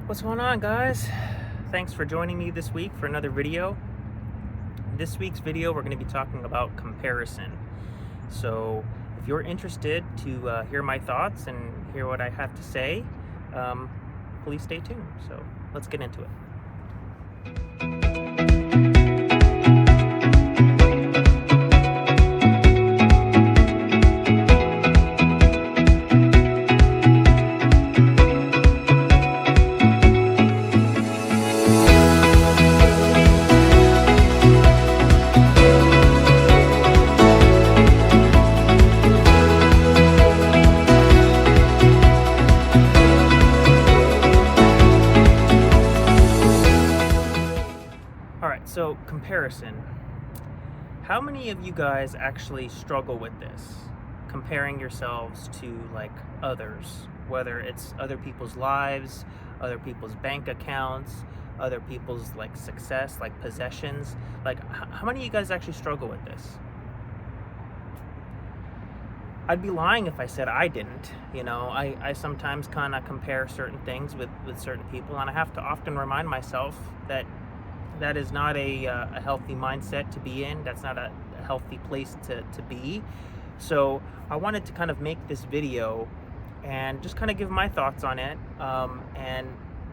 What's going on, guys? Thanks for joining me this week for another video. This week's video, we're going to be talking about comparison. So if you're interested to hear my thoughts and hear what I have to say, please stay tuned. So let's get into it. So comparison. How many of you guys actually struggle with this? Comparing yourselves to like others, whether it's other people's lives, other people's bank accounts, other people's like success, like possessions. Like how many of you guys actually struggle with this? I'd be lying if I said I didn't. You know, I sometimes kind of compare certain things with certain people, and I have to often remind myself that is not a healthy mindset to be in. That's not a healthy place to be. So I wanted to kind of make this video and just kind of give my thoughts on it, and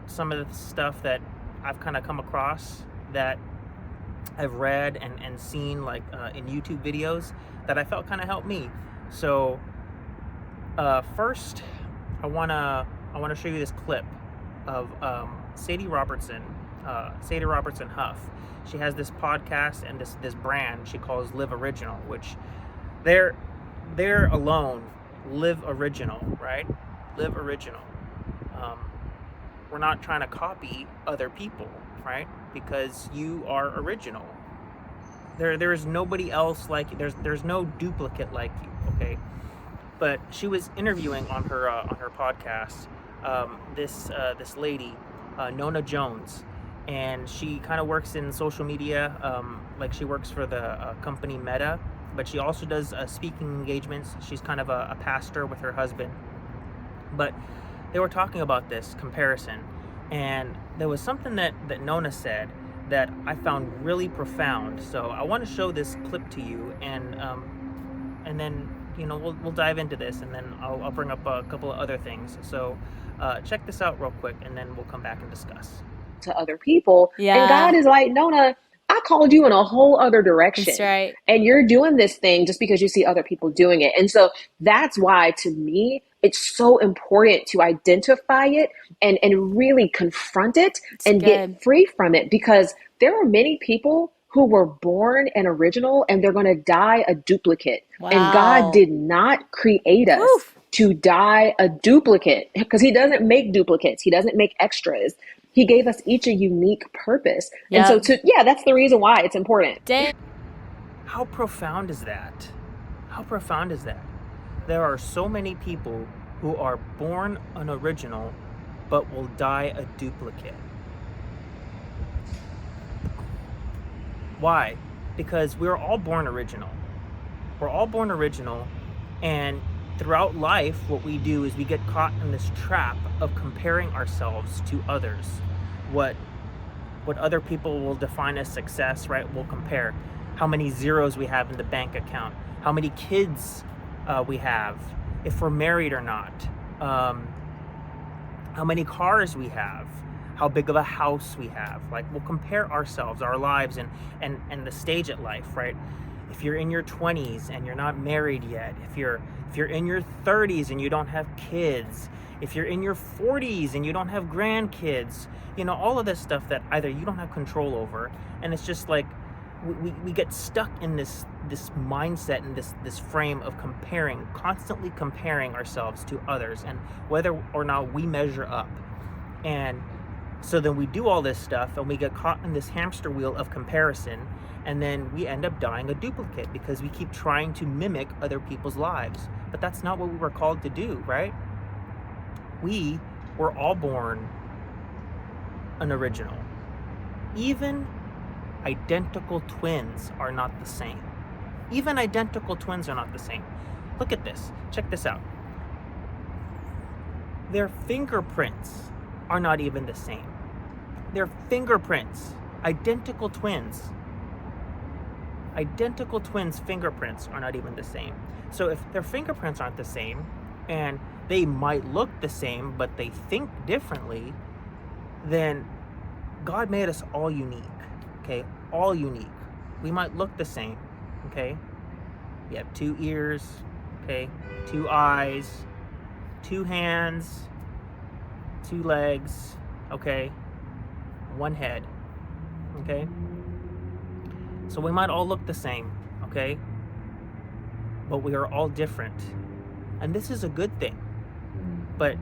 some of the stuff that I've kind of come across that I've read and seen like in YouTube videos that I felt kind of helped me. So first I want to show you this clip of Sadie Robertson Huff. She has this podcast and this brand she calls Live Original, which they're alone. Live Original, right? Live Original. We're not trying to copy other people, right? Because you are original. There is nobody else like you. There's no duplicate like you, okay? But she was interviewing on her podcast this lady, Nona Jones. And she kind of works in social media, like she works for the company Meta, but she also does speaking engagements. She's kind of a pastor with her husband. But they were talking about this comparison, and there was something that Nona said that I found really profound. So I want to show this clip to you, and then we'll dive into this, and then I'll bring up a couple of other things. So check this out real quick, and then we'll come back and discuss. To other people. Yeah. And God is like, Nona, I called you in a whole other direction. That's right. And you're doing this thing just because you see other people doing it. And so that's why, to me, it's so important to identify it and really confront it and get free from it, because there are many people who were born an original and they're going to die a duplicate. Wow. And God did not create us to die a duplicate, because he doesn't make duplicates. He doesn't make extras. He gave us each a unique purpose. Yep. And so that's the reason why it's important. How profound is that? How profound is that? There are so many people who are born an original, but will die a duplicate. Why? Because we're all born original. We're all born original, and throughout life, what we do is we get caught in this trap of comparing ourselves to others. What other people will define as success, right? We'll compare how many zeros we have in the bank account, how many kids we have, if we're married or not, how many cars we have, how big of a house we have. Like, we'll compare ourselves, our lives, and the stage at life, right? If you're in your 20s and you're not married yet, if you're in your 30s and you don't have kids, if you're in your 40s and you don't have grandkids, all of this stuff that either you don't have control over, and it's just like we get stuck in this mindset and this frame of constantly comparing ourselves to others, and whether or not we measure up. And so then we do all this stuff and we get caught in this hamster wheel of comparison, and then we end up dying a duplicate because we keep trying to mimic other people's lives. But that's not what we were called to do, right? We were all born an original. Even identical twins are not the same. Even identical twins are not the same. Look at this. Check this out. Their fingerprints are not even the same. Their fingerprints, identical twins, fingerprints are not even the same. So if their fingerprints aren't the same, and they might look the same, but they think differently, then God made us all unique, okay? All unique. We might look the same, okay? You have 2 ears, okay? 2 eyes, 2 hands, 2 legs, okay? 1 head, okay? So we might all look the same, okay? But we are all different. And this is a good thing. But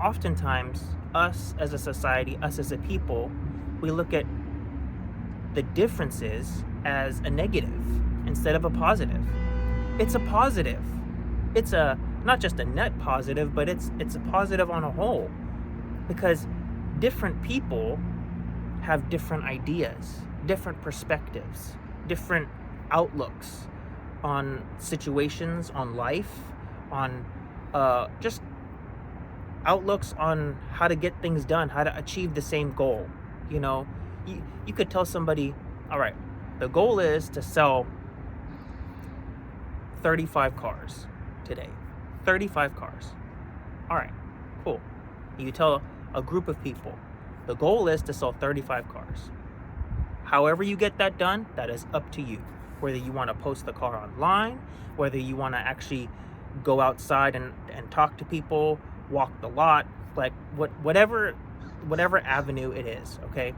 oftentimes, us as a society, us as a people, we look at the differences as a negative instead of a positive. It's a positive. It's a not just a net positive, but it's a positive on a whole, because different people have different ideas, different perspectives, different outlooks on situations, on life, on just outlooks on how to get things done, how to achieve the same goal. You know, you could tell somebody, all right, the goal is to sell 35 cars today. 35 cars. All right, cool. You tell a group of people, the goal is to sell 35 cars. However you get that done, that is up to you. Whether you want to post the car online, whether you want to actually go outside and talk to people, walk the lot, like whatever avenue it is, okay?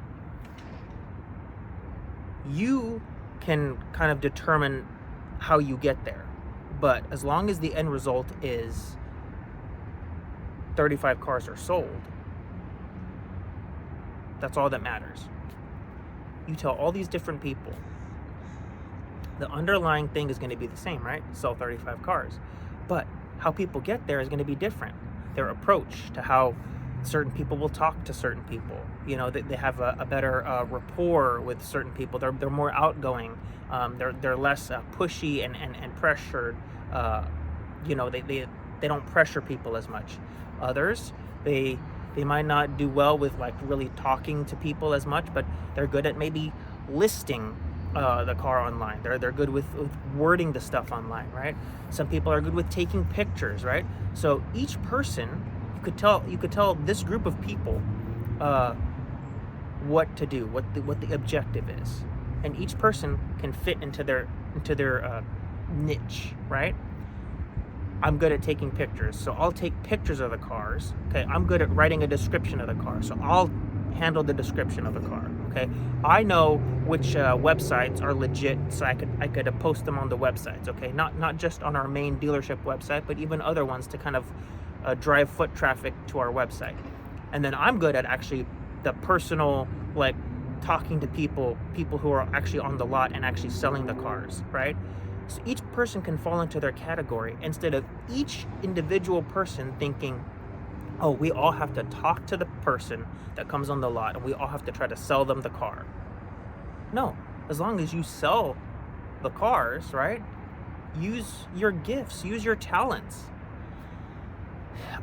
You can kind of determine how you get there. But as long as the end result is 35 cars are sold, that's all that matters. You tell all these different people, the underlying thing is going to be the same, right? Sell 35 cars. But how people get there is going to be different. Their approach to how certain people will talk to certain people, you know, they have a better rapport with certain people. They're more outgoing. They're less pushy and pressured. You know, they don't pressure people as much. Others, they might not do well with like really talking to people as much, but they're good at maybe listing the car online. They're good with wording the stuff online, right? Some people are good with taking pictures, right? So each person, you could tell this group of people what to do, what the objective is, and each person can fit into their niche, right? I'm good at taking pictures, so I'll take pictures of the cars. Okay, I'm good at writing a description of the car, so I'll handle the description of the car. Okay, I know which websites are legit, so I could post them on the websites. Okay, not just on our main dealership website, but even other ones to kind of drive foot traffic to our website. And then I'm good at actually the personal, like talking to people who are actually on the lot and actually selling the cars, right? So each person can fall into their category instead of each individual person thinking, oh, we all have to talk to the person that comes on the lot and we all have to try to sell them the car. No, as long as you sell the cars, right? Use your gifts, use your talents.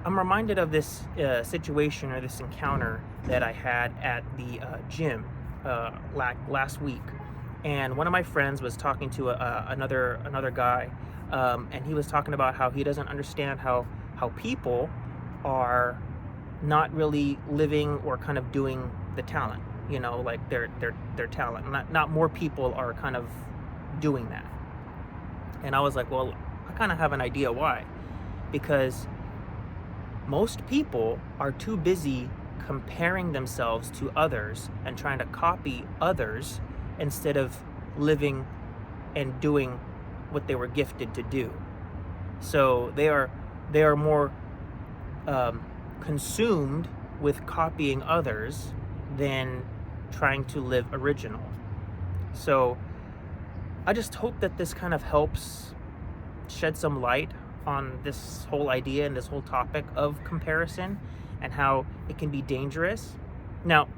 I'm reminded of this situation or this encounter that I had at the gym last week. And one of my friends was talking to another guy, and he was talking about how he doesn't understand how people are not really living or kind of doing the talent, you know, like their talent. Not more people are kind of doing that. And I was like, well, I kind of have an idea why. Because most people are too busy comparing themselves to others and trying to copy others instead of living and doing what they were gifted to do. So they are more consumed with copying others than trying to live original. So I just hope that this kind of helps shed some light on this whole idea and this whole topic of comparison and how it can be dangerous. Now,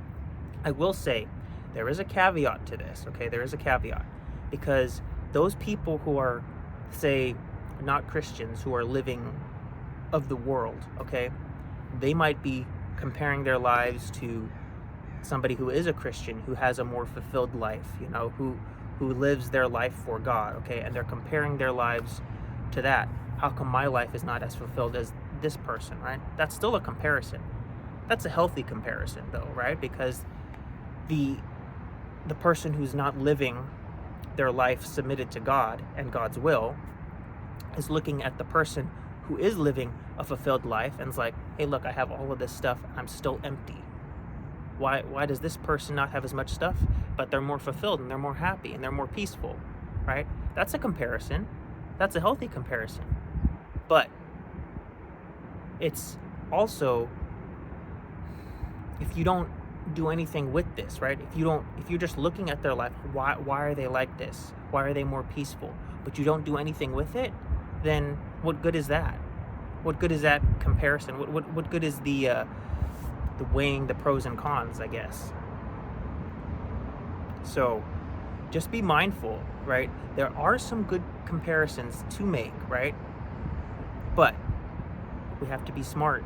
I will say there is a caveat to this, okay? There is a caveat, because those people who are, say, not Christians, who are living of the world, okay, they might be comparing their lives to somebody who is a Christian, who has a more fulfilled life, who lives their life for God, okay? And they're comparing their lives to that. How come my life is not as fulfilled as this person, right? That's still a comparison. That's a healthy comparison, though, right? Because the person who's not living their life submitted to God and God's will is looking at the person who is living a fulfilled life and is like, hey, look, I have all of this stuff, I'm still empty. Why does this person not have as much stuff, but they're more fulfilled and they're more happy and they're more peaceful, right? That's a comparison. That's a healthy comparison. But it's also, if you don't do anything with this, right? If you're just looking at their life, why are they like this? Why are they more peaceful? But you don't do anything with it, then what good is that? What good is that comparison? What good is the weighing the pros and cons, I guess? So just be mindful, right? There are some good comparisons to make, right? But we have to be smart.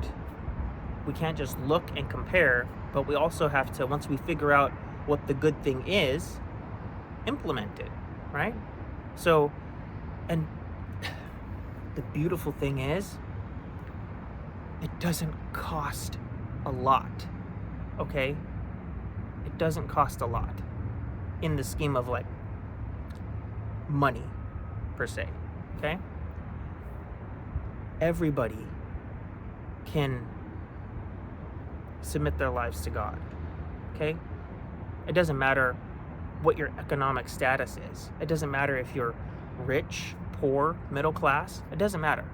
We can't just look and compare, but we also have to, once we figure out what the good thing is, implement it, right? So, and the beautiful thing is, it doesn't cost a lot, okay? It doesn't cost a lot in the scheme of like money per se, okay? Everybody can submit their lives to God, okay? It doesn't matter what your economic status is. It doesn't matter if you're rich, poor, middle class. It doesn't matter.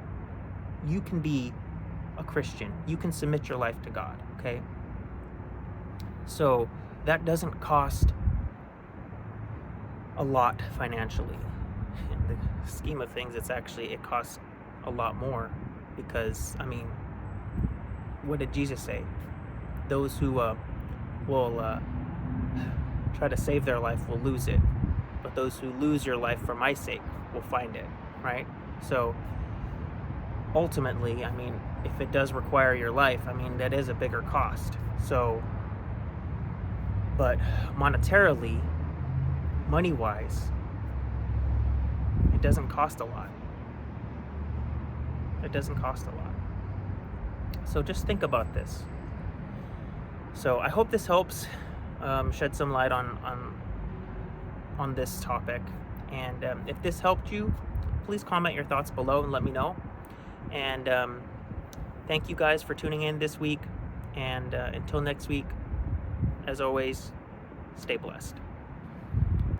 You can be a Christian. You can submit your life to God, okay? So that doesn't cost a lot financially. In the scheme of things, it costs a lot more because, I mean, what did Jesus say? Those who will try to save their life will lose it, but those who lose your life for my sake will find it, right? So ultimately, I mean, if it does require your life, I mean, that is a bigger cost. So, but monetarily, money-wise, it doesn't cost a lot. It doesn't cost a lot. So just think about this. So I hope this helps shed some light on this topic. And if this helped you, please comment your thoughts below and let me know. And thank you guys for tuning in this week. And until next week, as always, stay blessed.